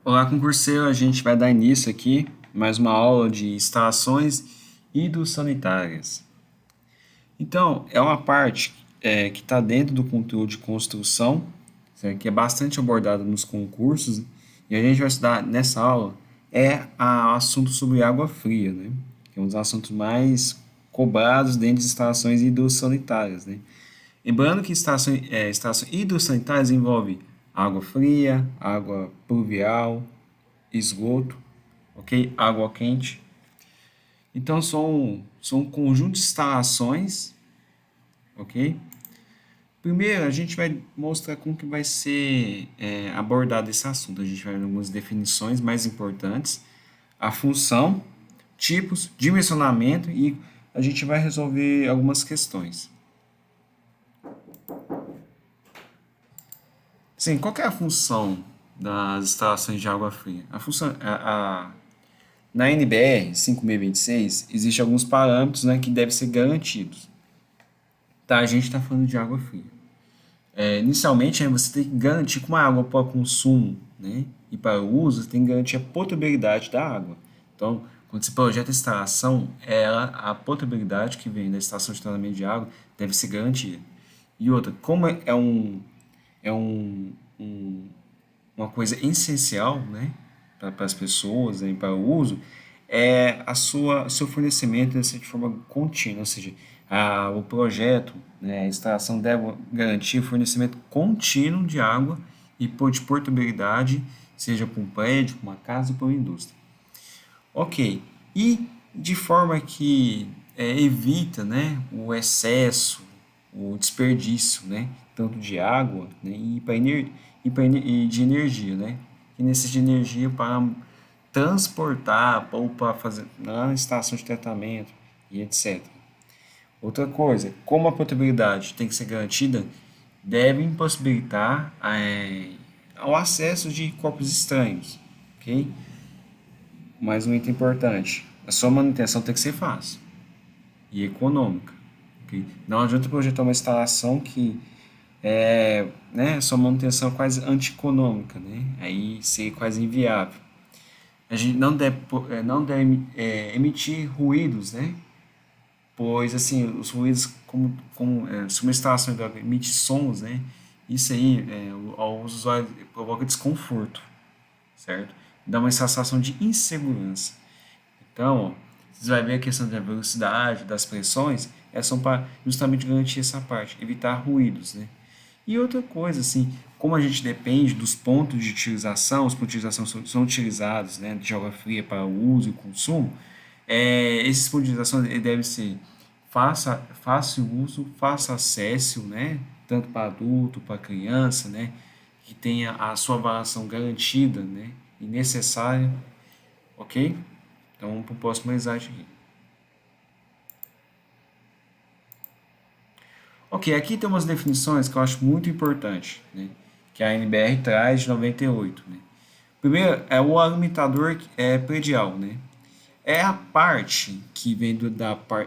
Olá, concurseiro, a gente vai dar início aqui mais uma aula de instalações hidrossanitárias. Então, é uma parte que está dentro do conteúdo de construção, certo? Que é bastante abordada nos concursos, e a gente vai estudar nessa aula assunto sobre água fria, né? Que é um dos assuntos mais cobrados dentro de instalações hidrossanitárias, né? Lembrando que instalações hidrossanitárias envolve água fria, água pluvial, esgoto, ok? Água quente. Então são um conjunto de instalações, ok? Primeiro a gente vai mostrar como que vai ser abordado esse assunto. A gente vai ver algumas definições mais importantes, a função, tipos, dimensionamento e a gente vai resolver algumas questões. Sim, qual que é a função das instalações de água fria? Na NBR 5626, existem alguns parâmetros, né, que devem ser garantidos. Tá, a gente está falando de água fria. Inicialmente, né, você tem que garantir que uma água para consumo, né, e para uso, você tem que garantir a potabilidade da água. Então, quando você projeta a instalação, a potabilidade que vem da estação de tratamento de água deve ser garantida. E outra, como é uma coisa essencial, né, para as pessoas, né, para o uso, seu fornecimento deve ser de forma contínua, ou seja, o projeto, né, a instalação deve garantir o fornecimento contínuo de água e de portabilidade, seja para um prédio, para uma casa ou para uma indústria. Ok, e de forma que evita, né, o excesso, o desperdício, né, tanto de água, né, e de energia, né, que necessita de energia para transportar ou para fazer na estação de tratamento e etc. Outra coisa, como a potabilidade tem que ser garantida, deve impossibilitar o acesso de corpos estranhos, ok? Mais um item importante, a sua manutenção tem que ser fácil e econômica, ok? Não adianta projetar uma instalação que né, sua manutenção é quase antieconômica, né? Aí seria quase inviável. A gente não deve emitir ruídos, né? Pois assim, os ruídos, se uma instalação hidráulica emite sons, né? Isso aí ao usuário provoca desconforto, certo? Dá uma sensação de insegurança. Então, ó, você vai ver a questão da velocidade, das pressões, são para justamente garantir essa parte, evitar ruídos, né? E outra coisa, assim, como a gente depende dos pontos de utilização, os pontos de utilização são utilizados, né, de água fria para o uso e consumo, esses pontos de utilização devem ser fácil uso, fácil acesso, né, tanto para adulto, para criança, né, que tenha a sua avaliação garantida, né, e necessária, ok? Então, vamos para o próximo slide aqui. Ok, aqui tem umas definições que eu acho muito importante, né? Que a NBR traz de 98, né? Primeiro, é o alimentador predial, né? É a parte que vem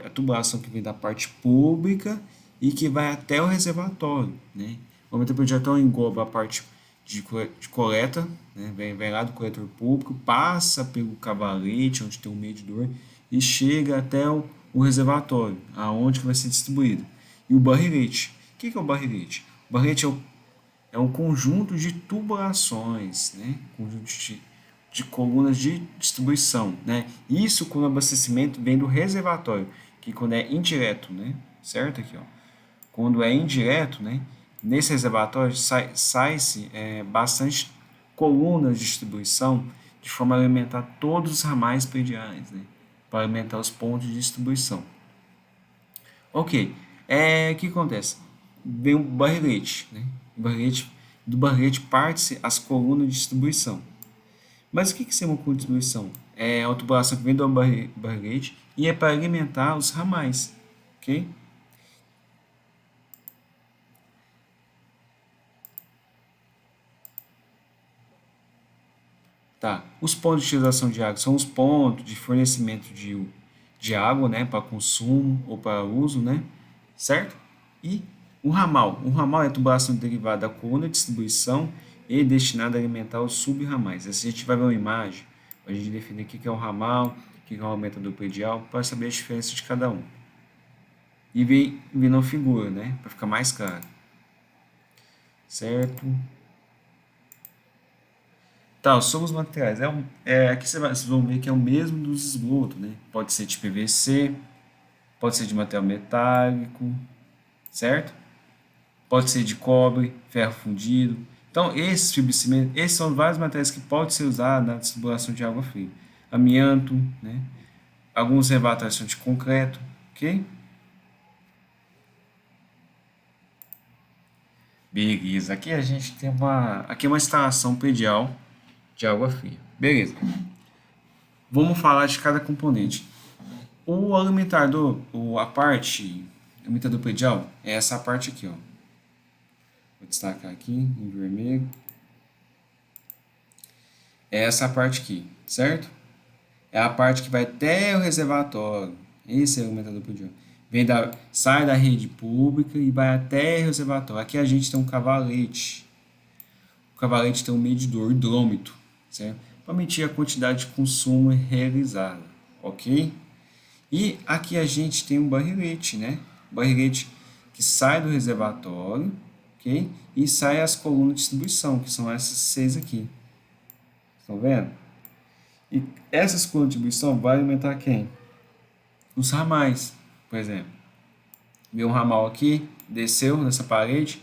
a tubulação que vem da parte pública e que vai até o reservatório, né? O alimentador predial então engloba a parte de coleta, né? Vem lá do coletor público, passa pelo cavalete, onde tem um medidor, e chega até o reservatório, aonde que vai ser distribuído. E o barrilete. O que é o barrilete? O barrilete é um conjunto de tubulações, né? Conjunto de colunas de distribuição, né? Isso quando o abastecimento vem do reservatório, que quando é indireto, né? Certo aqui, ó. Quando é indireto, né? Nesse reservatório sai-se bastante colunas de distribuição de forma a alimentar todos os ramais prediais, né? Para alimentar os pontos de distribuição. Ok, o que acontece? Vem o barrilete, né? Do barrilete parte-se as colunas de distribuição. Mas o que é uma coluna de distribuição? É a tubulação que vem do barrilete e é para alimentar os ramais, ok? Tá. Os pontos de utilização de água são os pontos de fornecimento de água, né, para consumo ou para uso, né, certo? E o ramal é a tubulação derivada da coluna de distribuição e destinado a alimentar os sub-ramais. Assim a gente vai ver uma imagem, a gente definir o que é um ramal, o que é um aumentador predial, para saber a diferença de cada um. E vem uma figura, né, para ficar mais claro. Certo? Tá, sobre os materiais. Aqui vocês vão ver que é o mesmo dos esgotos, né? Pode ser de PVC, pode ser de material metálico, certo? Pode ser de cobre, ferro fundido. Então, esses fibrocimento, esses são vários materiais que podem ser usados na distribuição de água fria. Amianto, né? Alguns reservatórios são de concreto, ok? Beleza, aqui a gente tem aqui é uma instalação predial de água fria. Beleza. Vamos falar de cada componente. O alimentador, a parte alimentador predial, é essa parte aqui, ó. Vou destacar aqui em vermelho. É essa parte aqui, certo? É a parte que vai até o reservatório. Esse é o alimentador predial. Sai da rede pública e vai até o reservatório. Aqui a gente tem um cavalete. O cavalete tem um medidor, hidrômetro, certo? Para medir a quantidade de consumo realizada, ok? E aqui a gente tem um barrilete, né? Barrilete que sai do reservatório, ok? E sai as colunas de distribuição, que são essas 6 aqui. Estão vendo? E essas colunas de distribuição vão alimentar quem? Os ramais, por exemplo. Veio um ramal aqui, desceu nessa parede,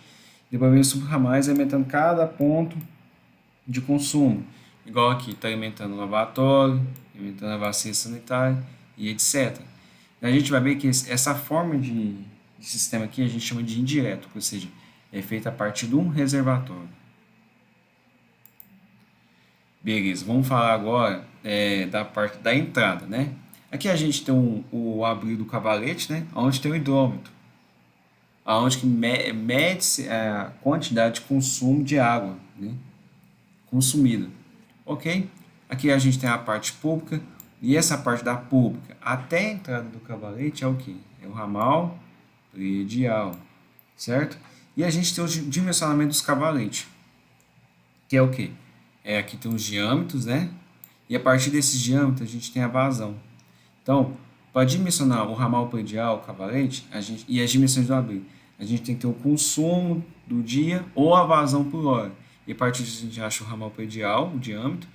depois veio os subramais alimentando cada ponto de consumo. Igual aqui, está alimentando o lavatório, alimentando a bacia sanitária e etc. A gente vai ver que essa forma de sistema aqui a gente chama de indireto, ou seja, é feita a partir de um reservatório. Beleza, vamos falar agora da parte da entrada, né? Aqui a gente tem o abrir do cavalete, né? Onde tem o hidrômetro, onde que mede-se a quantidade de consumo de água, né? Consumida. Ok? Aqui a gente tem a parte pública, e essa parte da pública até a entrada do cavalete é o que? É o ramal predial, certo? E a gente tem o dimensionamento dos cavaletes, que é o que? Aqui tem os diâmetros, né? E a partir desses diâmetros a gente tem a vazão. Então, para dimensionar o ramal predial, o cavalete, e as dimensões do abrir, a gente tem que ter o consumo do dia ou a vazão por hora. E a partir disso a gente acha o ramal predial, o diâmetro,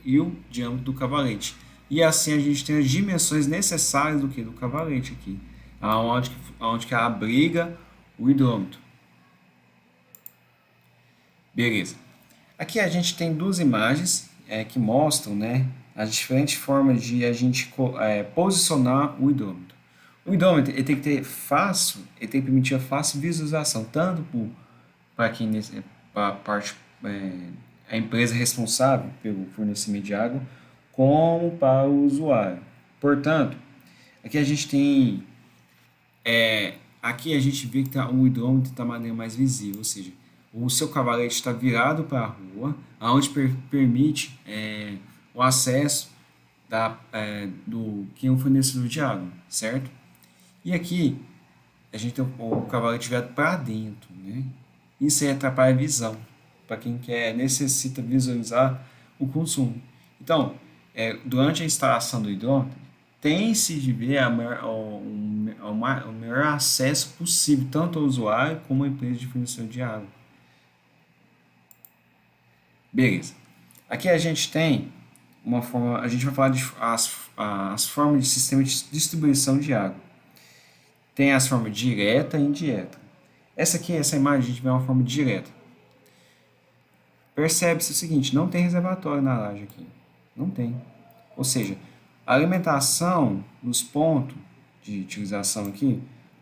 e o diâmetro do cavalete. E assim a gente tem as dimensões necessárias do que? Do cavalete aqui. Onde que abriga o hidrômetro. Beleza. Aqui a gente tem duas imagens que mostram, né, as diferentes formas de a gente posicionar o hidrômetro. O hidrômetro ele tem que ter fácil, ele tem que permitir a fácil visualização, tanto para quem para a parte a empresa responsável pelo fornecimento de água, como para o usuário. Portanto, aqui a gente tem aqui a gente vê que o hidrômetro está de maneira mais visível, ou seja, o seu cavalete está virado para a rua, onde permite o acesso do que é um fornecedor de água, certo? E aqui a gente tem o cavalete virado para dentro, né? Isso aí atrapalha a visão, para quem necessita visualizar o consumo. Então, durante a instalação do hidrômetro, tem-se de ver o maior acesso possível, tanto ao usuário como à empresa de fornecedor de água. Beleza. Aqui a gente tem uma forma, a gente vai falar de as formas de sistema de distribuição de água. Tem as formas direta e indireta. Essa imagem a gente vê uma forma direta. Percebe-se o seguinte, não tem reservatório na laje aqui. Não tem. Ou seja, a alimentação nos pontos de utilização aqui,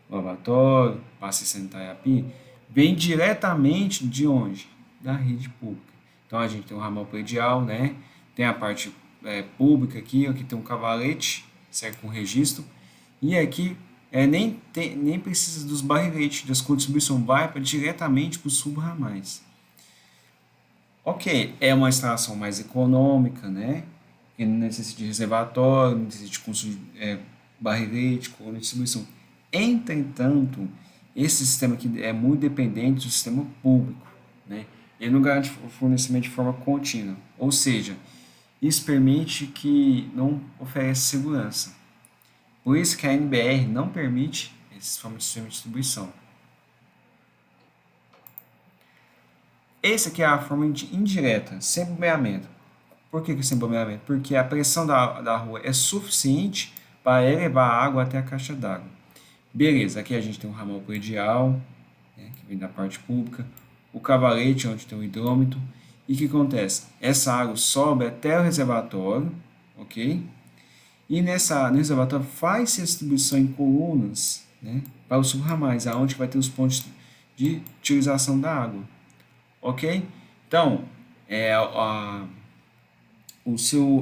lavatório, bacia sanitária a pia, vem diretamente de onde? Da rede pública. Então a gente tem um ramal predial, né? Tem a parte pública aqui, aqui tem um cavalete, certo? Com registro. E aqui nem precisa dos barriletes, das contribuições, vai diretamente para os subramais. Ok, é uma instalação mais econômica, né? Que não necessita de reservatório, não necessita de consumo barrilete, coluna de distribuição. Entretanto, esse sistema aqui é muito dependente do sistema público, né? Ele não garante o fornecimento de forma contínua, ou seja, isso permite que não oferece segurança. Por isso que a NBR não permite esse forma de sistema de distribuição. Esse aqui é a forma indireta, sem bombeamento. Por que sem bombeamento? Porque a pressão da rua é suficiente para elevar a água até a caixa d'água. Beleza, aqui a gente tem um ramal predial, né, que vem da parte pública, o cavalete, onde tem o hidrômetro, e o que acontece? Essa água sobe até o reservatório, ok? E no reservatório faz-se a distribuição em colunas, né, para os subramais, aonde vai ter os pontos de utilização da água, ok? Então,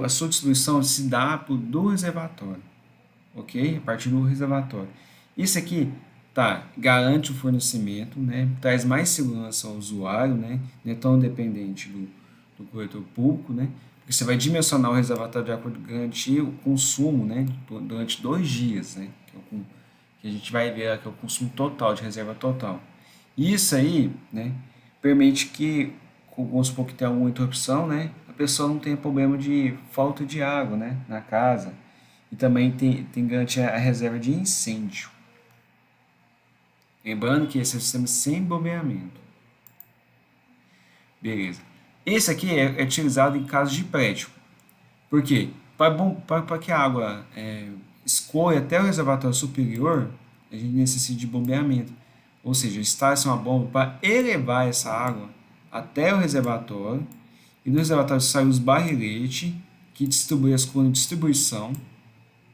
a sua distribuição se dá do reservatório, ok? A partir do reservatório. Isso aqui, tá, garante o fornecimento, né? Traz mais segurança ao usuário, né? Não é tão dependente do corretor público, né? Porque você vai dimensionar o reservatório de acordo com garantir o consumo, né? Durante 2 dias, né? Que a gente vai ver aqui o consumo total, de reserva total. Isso aí, né? Permite que, vamos supor que tem alguma interrupção, né? A pessoa não tenha problema de falta de água, né? Na casa. E também tem garantir a reserva de incêndio. Lembrando que esse é um sistema sem bombeamento. Beleza. Esse aqui é utilizado em casos de prédio. Por quê? Para que a água escoe até o reservatório superior, a gente necessita de bombeamento. Ou seja, instala-se uma bomba para elevar essa água até o reservatório. E do reservatório saem os barriletes que distribuem as colunas de distribuição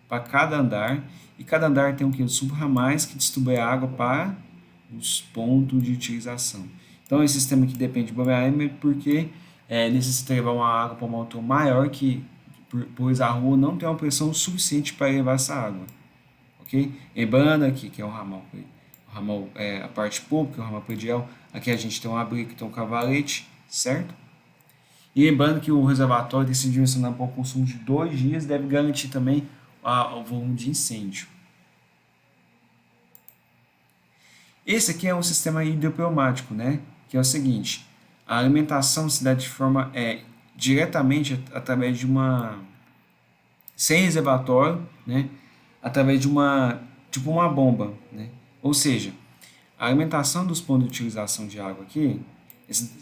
para cada andar. E cada andar tem os subramais que distribuem a água para os pontos de utilização. Então, esse sistema aqui depende de bombeamento porque necessita levar uma água para uma altura maior, pois a rua não tem uma pressão suficiente para levar essa água. Ok? Lembrando aqui que é o ramal, a parte pública, o ramal predial. Aqui a gente tem um abrigo, tem um cavalete, certo? E lembrando que o reservatório tem sido dimensionado para o consumo de 2 dias, deve garantir também o volume de incêndio. Esse aqui é um sistema hidropneumático, né? Que é o seguinte: a alimentação se dá de forma diretamente através de sem reservatório, né? Através de uma bomba, né? Ou seja, a alimentação dos pontos de utilização de água aqui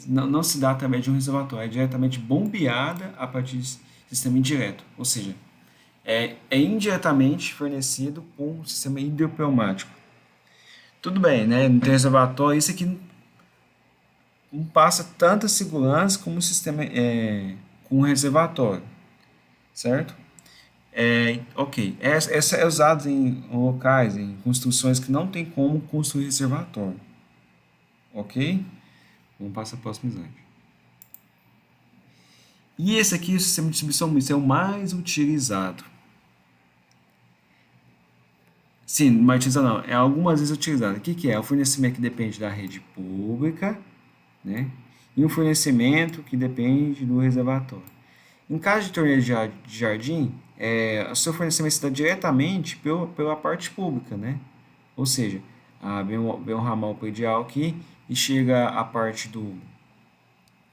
não se dá através de um reservatório, é diretamente bombeada a partir de sistema indireto, ou seja, é indiretamente fornecido por um sistema hidropneumático. Tudo bem, né? Não tem reservatório, isso aqui não passa tanta segurança como o sistema com reservatório, certo? Ok, essa é usada em locais, em construções que não tem como construir reservatório, ok? Vamos passar para o próximo slide. E esse aqui, o sistema de distribuição mista, é o mais utilizado. Sim, mais utilizado não, é algumas vezes utilizado. O que é? O fornecimento que depende da rede pública, né? E um fornecimento que depende do reservatório. Em caso de torneio de jardim, o seu fornecimento se dá diretamente pela parte pública, né? Ou seja, vem um ramal predial aqui e chega a parte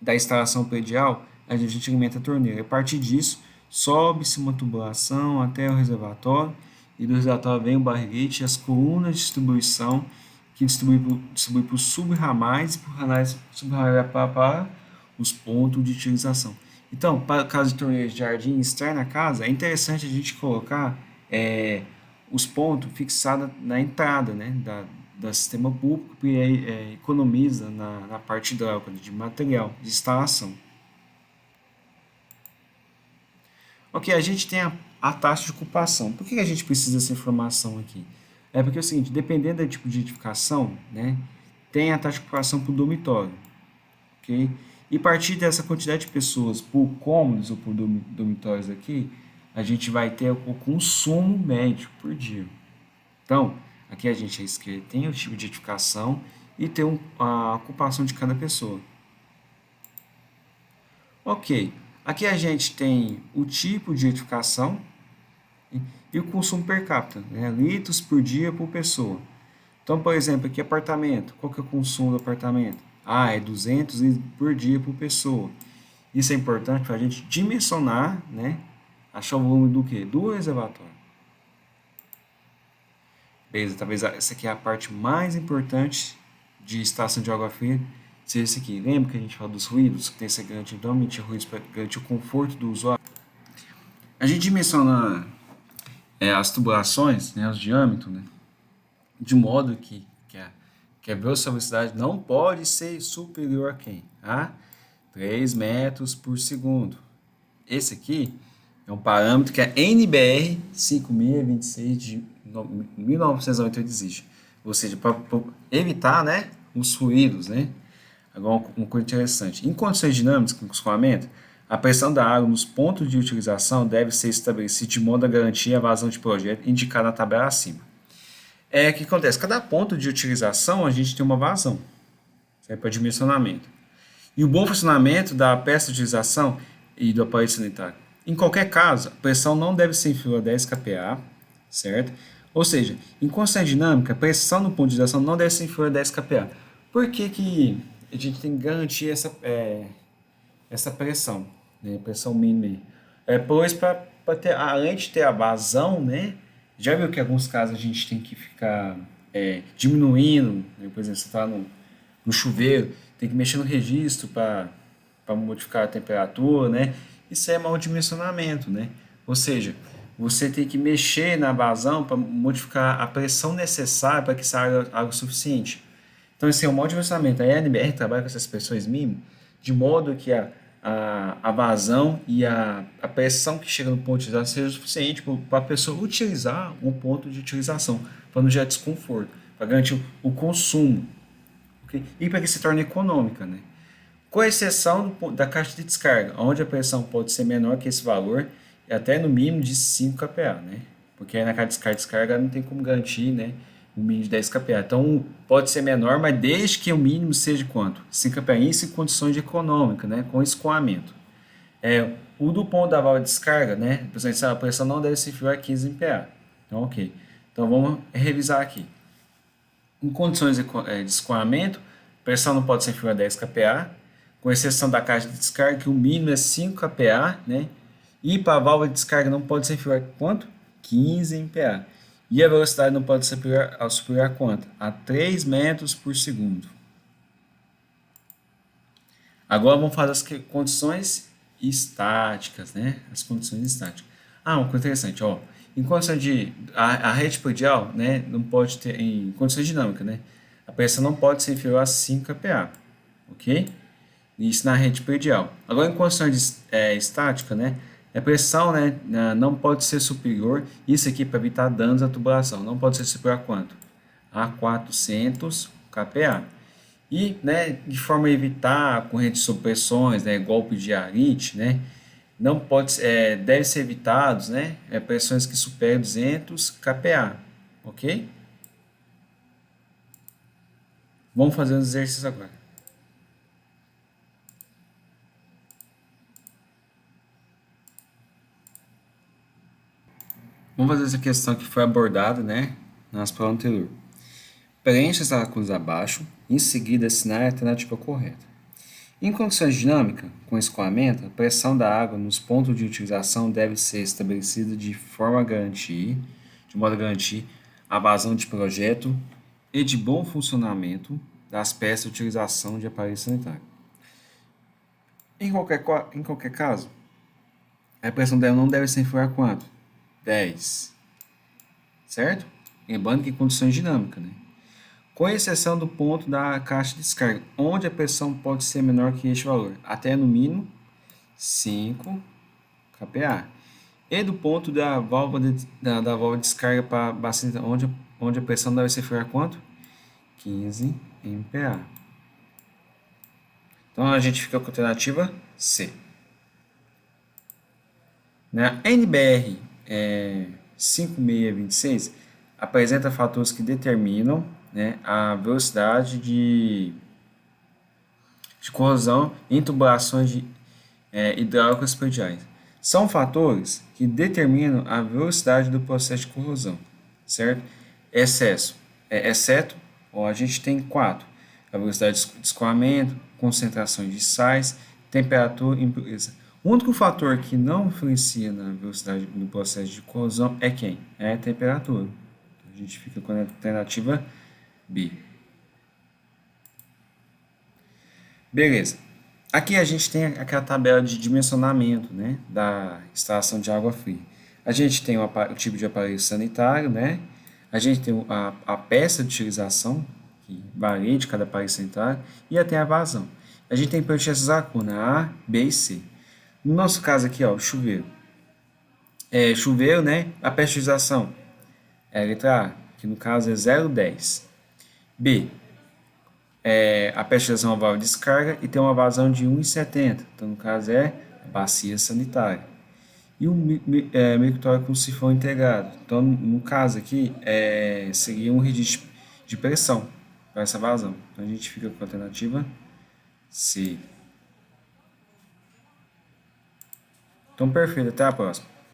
da instalação predial, a gente alimenta a torneira. A partir disso, sobe-se uma tubulação até o reservatório e do reservatório vem o barrilete e as colunas de distribuição que distribui para os subramais e para os pontos de utilização. Então, para o caso de torneio de jardim externo à casa, é interessante a gente colocar os pontos fixados na entrada, né, do sistema público, que economiza na parte hidráulica de material, de instalação. Ok, a gente tem a taxa de ocupação. Por que a gente precisa dessa informação aqui? É porque é o seguinte, dependendo do tipo de edificação, né, tem a taxa de ocupação por dormitório. Ok? E a partir dessa quantidade de pessoas por cômodos ou por dormitórios aqui, a gente vai ter o consumo médio por dia. Então, aqui a gente à esquerda tem o tipo de edificação e tem a ocupação de cada pessoa. Ok, aqui a gente tem o tipo de edificação e o consumo per capita, né? Litros por dia por pessoa. Então, por exemplo, aqui apartamento, qual que é o consumo do apartamento? Ah, é 200 litros por dia por pessoa. Isso é importante para a gente dimensionar, né? Achar o volume do quê? Do reservatório. Beleza, talvez essa aqui é a parte mais importante de estação de água fria, seja esse aqui. Lembra que a gente falou dos ruídos, que tem essa garantia de não emitir ruídos para garantir o conforto do usuário? A gente dimensiona as tubulações, né, os diâmetros, né, de modo que a velocidade não pode ser superior a quem? A 3 metros por segundo. Esse aqui é um parâmetro que a NBR 5626 de 1998 existe. Ou seja, para evitar, né, os ruídos, né? Agora, uma coisa interessante. Em condições dinâmicas com escoamento, a pressão da água nos pontos de utilização deve ser estabelecida de modo a garantir a vazão de projeto indicada na tabela acima. O que acontece? Cada ponto de utilização a gente tem uma vazão, certo? Para dimensionamento. E o bom funcionamento da peça de utilização e do aparelho sanitário. Em qualquer caso, a pressão não deve ser inferior a 10 kPa, certo? Ou seja, em constante dinâmica, a pressão no ponto de utilização não deve ser inferior a 10 kPa. Por que a gente tem que garantir essa pressão, né? Pressão mínima? Pois além de ter a vazão, né? Já viu que em alguns casos a gente tem que ficar diminuindo, né? Por exemplo, você está no chuveiro, tem que mexer no registro para modificar a temperatura, né? Isso é mau dimensionamento, né? Ou seja, você tem que mexer na vazão para modificar a pressão necessária para que saia água suficiente. Então, esse é um mau dimensionamento. A NBR trabalha com essas pressões mínimas, de modo que a vazão e a pressão que chega no ponto de utilização seja suficiente para a pessoa utilizar o ponto de utilização, para não gerar desconforto, para garantir o consumo, okay? E para que se torne econômica, né? Com exceção da caixa de descarga, onde a pressão pode ser menor que esse valor, e até no mínimo de 5 kPa, né? Porque aí na caixa de descarga não tem como garantir, né, um mínimo de 10 kPa. Então pode ser menor, mas desde que o mínimo seja quanto? 5 kPa, isso em condições de econômica, né, com escoamento. O do ponto da válvula de descarga, né, a pressão não deve ser inferior a 15 MPa. Então, ok. Então vamos revisar aqui. Em condições de escoamento, a pressão não pode ser inferior a 10 kPa, com exceção da caixa de descarga, que o mínimo é 5 kPa, né? E para a válvula de descarga não pode ser inferior a quanto? 15 MPa. E a velocidade não pode ser superior a quanto? A 3 metros por segundo. Agora vamos fazer as condições estáticas, né? As condições estáticas. Uma coisa interessante, ó. Em condições de a rede predial, né, não pode ter em condições dinâmicas, né? A pressão não pode ser inferior a 5 kPa, ok? Isso na rede predial. Agora em condições estática, né, a pressão, né, não pode ser superior, isso aqui para evitar danos à tubulação, não pode ser superior a quanto? A 400 kPa. E, né, de forma a evitar correntes de pressões, né, golpe de arite, né, não pode, deve ser evitados, né, pressões que superam 200 kPa, ok? Vamos fazer os exercícios agora. Vamos fazer essa questão que foi abordada, né, nas provas anteriores. Preencha as lacunas abaixo, em seguida assinale a alternativa correta. Em condições dinâmicas, com escoamento, a pressão da água nos pontos de utilização deve ser estabelecida de modo a garantir a vazão de projeto e de bom funcionamento das peças de utilização de aparelho sanitário. Em qualquer caso, a pressão dela não deve ser inferior a quanto? 10. Certo? Lembrando que em condições dinâmicas, né? Com exceção do ponto da caixa de descarga, onde a pressão pode ser menor que este valor, até no mínimo 5 kPa. E do ponto da válvula de descarga para bacia, onde a pressão deve ser inferior a quanto? 15 MPa. Então a gente fica com a alternativa C. Na NBR 5626 apresenta fatores que determinam, né, a velocidade de corrosão em tubulações hidráulicas prediais. São fatores que determinam a velocidade do processo de corrosão, certo? Exceto, a gente tem 4. a velocidade de escoamento, concentração de sais, temperatura e impureza. O único fator que não influencia na velocidade do processo de corrosão é quem? É a temperatura. A gente fica com a alternativa B. Beleza. Aqui a gente tem aquela tabela de dimensionamento, né, da instalação de água fria. A gente tem o tipo de aparelho sanitário, né? A gente tem a peça de utilização, que varia de cada aparelho sanitário, e até a vazão. A gente tem essas lacunas A, B e C. No nosso caso aqui, ó, o chuveiro. Chuveiro, né? A peça de utilização é a letra A, que no caso é 0,10. B, a pesticidação é uma válvula de descarga e tem uma vazão de 1,70. Então, no caso, é a bacia sanitária. E o mictório com sifão integrado. Então, no caso aqui, seria um registro de pressão para essa vazão. Então, a gente fica com a alternativa C. Então, perfeito. Até a próxima.